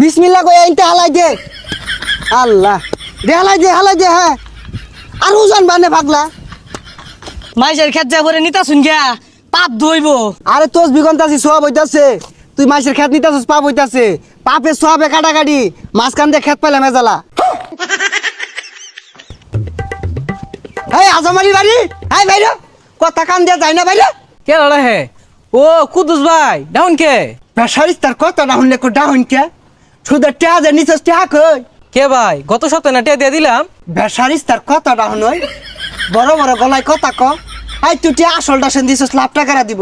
বিসমিল্লাহ কই আইনতে হালাই দে। আল্লাহ দে হালাই দে হ্যাঁ। আর উজান বানে পাগলা। মাইজের খেত যা করে নিতা শুন গিয়া পাপ ধইব। আরে তোস বিগন্তাছি সওয়াব হইতাছে। তুই মাইসের খেত নিতাছস পাপ হইতাছে। পাপে সওয়াবে কাটাকাটি মাঝখান দিয়ে খেত পাইলা মেজালা। এই আজমারি বাড়ি এই বাইরে কথা কান দিয়া যায় না বাইরে। কে লড়া হে ও কুদুস ভাই ডাউন কে বেসারিস তার কথা না শুনলে কো ডাউন কে সুদের টেয়া যে নিছস টেয়া কই কে ভাই গত সপ্তাহে না টিয়া দিয়ে দিলাম। বেসারিস তার কথা ডাউন হই বড় বড় গলায় কথা ক। আই তুই টিয়া আসলটা সেন দিছস লাভ টাকারা দিব।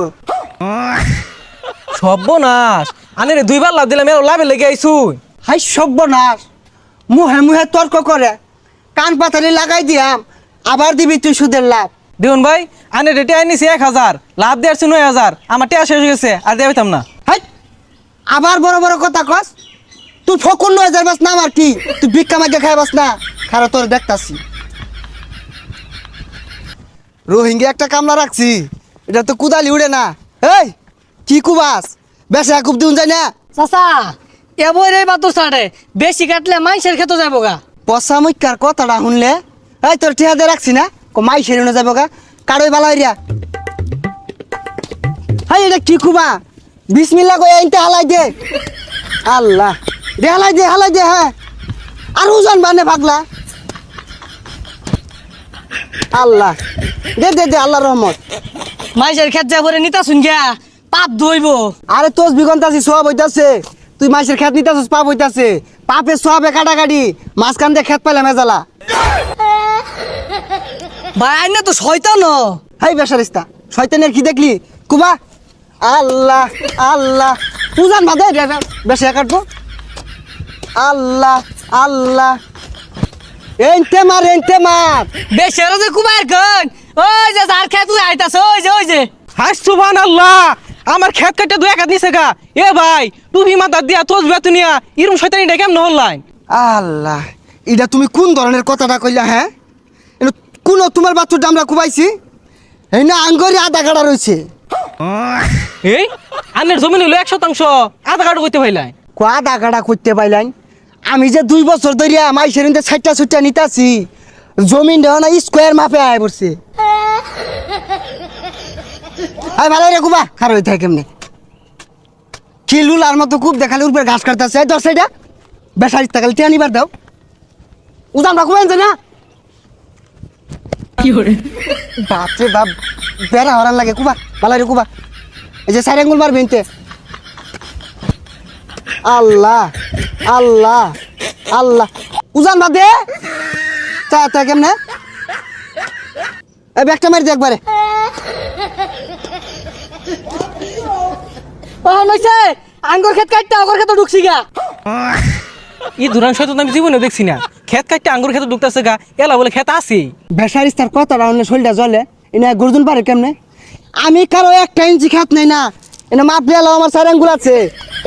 সর্বনাশ আনে দুইবার লাভ দিলাম এর লাভে লেগে আইছু। হাই সর্বনাশ মুহে মুহে তর্ক করে কান পাতালি লাগাই দিয়াম আবার দিবি তুই সুদের লাভ। দেখুন ভাই আনে রেটে আইনিছি 1000 লাভ দিয়ে আসছি 9000 আমার টিয়া শেষ হয়ে গেছে আর দিয়ে পাইতাম না। হাই আবার বড় বড় কথা কস তুই ফকুন 9000 বাস না আমার কি তুই ভিক্ষা মাগে খাই বাস না খারা তোর দেখতাছি। রোহিঙ্গা একটা কামলা রাখছি এটা তো কুদালি উড়ে না। এই কি কুবাস বেশা কুব দিউন যায় না। চাচা এবরে বাতো সাড়ে বেশি কাটলে মাইসের খেতে যাবো গা। পচা মুখার কথাটা শুনলে এই তোর ঠেয়া দিয়ে রাখছি না মাই সেরে যাবো গা কারোই বালা এরিয়া। হাই এটা কি কুবা বিসমিল্লাহ কই আইনতে হালাই দে। আল্লাহ দে হালাই দে হ্যাঁ। আর উজান বানে পাগলা। আল্লাহ দে আল্লাহর রহমত। মাইসের খেত যা করে নিতা শুন গিয়া পাপ ধইব। আরে তোস বিগন্তাছি সওয়াব হইতাছে। তুই মাইসের খেত নিতাছস পাপ হইতাছে। পাপে সওয়াবে কাটাকাটি মাঝখান দিয়ে খেত পাইলা মেজালা। ভাই আইনা তো শয়তান। হাই বেসারিস্তা শয়তানের কি দেখলি কুবা। আল্লাহ আল্লাহ উজান বাদে বেশি কাটবো। আল্লাহ আল্লাহ এনতে মার বেশি আর যে কুমার কন ওই যে যার খেত তুই আইতাছ ওই যে হাই সুবহানাল্লাহ আমার খেত কাটে দুই একাত নিছে গা। এ ভাই টুপি মাথা দিয়া তোজ বেতুনিয়া ইরম শয়তানি ডেকেম নহল্লাই। আল্লাহ এটা তুমি কোন ধরনের কথাটা কইলা হ্যাঁ কোন তোমার বাচ্চুর দামরা কুবাইছি এই না আঙ্গরি আধা গাড়া রয়েছে। এই আনের জমি হইলো 1% আধা কাটো কইতে ভাইলাই। আধা গাড়া করতে পাইলাম আমি যে 2 বছর ধরিয়া মাইসের ছাইটা ছুটটা নিতাছি জমিন দেওয়া না স্কোয়ার মাপে আয় পড়ছে। আয় ভালো রে কুবা খার হয়ে থাকে কেমনে কি লুলার মতো খুব দেখালে উপরে ঘাস কাটতেছে দশ সাইডা বেসারিস টাকালে টিয়া নিবার দাও উজান রাখবেন যে না বাপরে বাপ বেড়া হরান লাগে কুবা ভালো রে কুবা এই যে সাইড আঙ্গুল মারবে ইনতে। আল্লাহ আল্লাহ আল্লাহ উজান বাদে চা কেমনে এই ব্যাগটা মারি দে একবারে। ও নইছে আঙ্গুর খেত কাটতে আগর খেতে ঢুকছি গা। ই দুরান শয়তান আমি জীবনে দেখছি না। খেত কাটতে আঙ্গুর খেতে ঢুকতেছে গা এলা বলে খেত আছে। বেসারিস তার কথাটা হলে শরীরটা জ্বলে এনে গর্দুন পারে কেমনে আমি কারো 1 ইঞ্চি খাত নেই না এনে মাপ দিয়ে এলাও আমার 4 আঙ্গুল আছে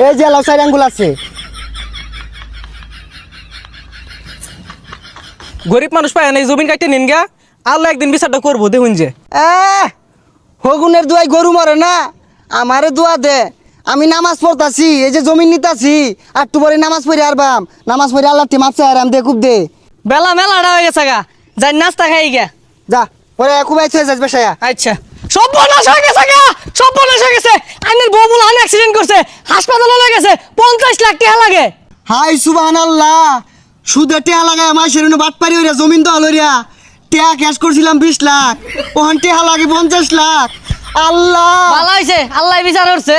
এই যে এলাও 4 আঙ্গুল আছে। গরিব মানুষ পায় না এই জমিন কাটতে নিন গা আল্লাহ একদিন বিচারটা করবো দেখুন যে। হগুনের দুয়াই গরু মরে না আমারে দোয়া দে আমি নামাজ পড়তাছি এই যে জমিন নিতাছি আর একটু পরে নামাজ পড়ে আরবাম নামাজ পড়ে আল্লাহ মাপ চাই আরাম দে খুব দে। বেলা মেলাটা হয়ে গেছে গা যাই নাস্তা খাই গা যা পরে খুবাই থয়ে যাস বেসায়া। আচ্ছা সর্বনাশ হয়ে গেছে গা সর্বনাশ হয়ে গেছে। আইনের বউ বলে অ্যাক্সিডেন্ট করছে হাসপাতালে লয়ে গেছে 50 লাখ টাকা লাগে। হাই সুবহানাল্লাহ সুদে টেয়া লাগায় মাসের বাট পারি হইরা জমিন দল হইরা টেয়া ক্যাশ করছিলাম 20 লাখ ওখান টেয়া লাগে 50 লাখ। আল্লাহ ভালো হয়েছে আল্লাহ বিচার করছে।